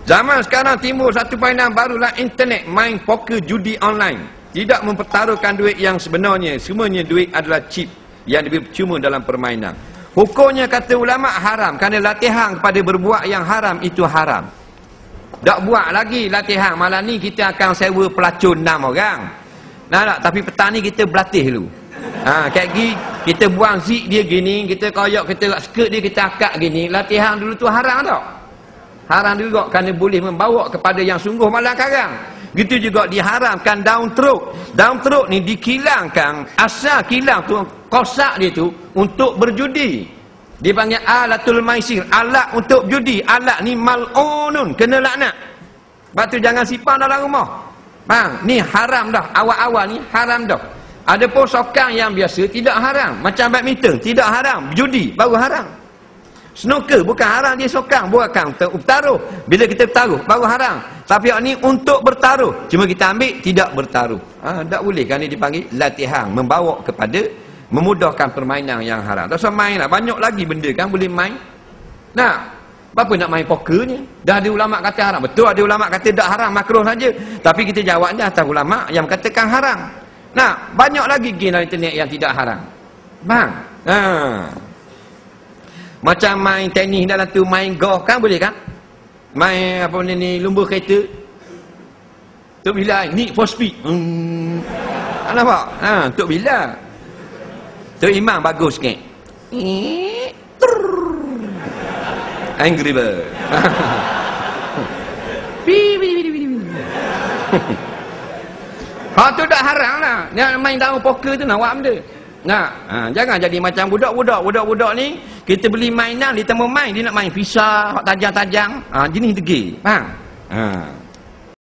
Zaman sekarang timbul satu permainan barulah internet, main poker judi online. Tidak mempertaruhkan duit yang sebenarnya. Semuanya duit adalah chip yang diberi percuma dalam permainan. Hukumnya kata ulama haram kerana latihan kepada berbuat yang haram itu haram. Tak buat lagi latihan. Malam ni kita akan sewa pelacun 6 orang. Nah, tapi petang ni kita berlatih dulu. Kayak gini kita buang zik dia gini, kita koyak, kita skirt dia kita akak gini. Latihan dulu tu haram tak? Haram juga kerana boleh membawa kepada yang sungguh malang karang. Gitu juga diharamkan down throat. Down throat ni dikilangkan, asal kilang tu kosak dia tu untuk berjudi. Dipanggil alatul maisir, alat untuk judi. Alat ni mal'unun, kena laknat. Sebab tu jangan simpan dalam rumah. Bang, ni haram dah. Awal-awal ni haram dah. Adapun sokang yang biasa tidak haram. Macam badminton tidak haram. Judi baru haram. Snooker bukan haram, dia sokang, bukan bertaruh. Bila kita bertaruh baru haram. Tapi yang ni untuk bertaruh, cuma kita ambil tidak bertaruh. Tak boleh kerana dipanggil latihan, membawa kepada memudahkan permainan yang haram. Tak usah main lah, banyak lagi benda kan boleh main. Nah, apa nak main poker ni? Dah ada ulama kata haram. Betul, ada ulama kata tak haram, makruh saja. Tapi kita jawabnya atas ulama yang katakan haram. Nah, banyak lagi game dalam internet yang tidak haram. Bang, macam main tenis dalam tu, main golf kan boleh kan? Main apa ni lumba kereta. Tok bila Need for Speed. Nampak? Tok bila. Tok Imam bagus sikit. Angry Bird. Tu dah haram lah. Yang main dalam poker tu nak buat benda. Jangan jadi macam budak-budak ni, kita beli mainan, dia tak mau main, dia nak main visa hak tajam-tajam. Jenis degil. Faham?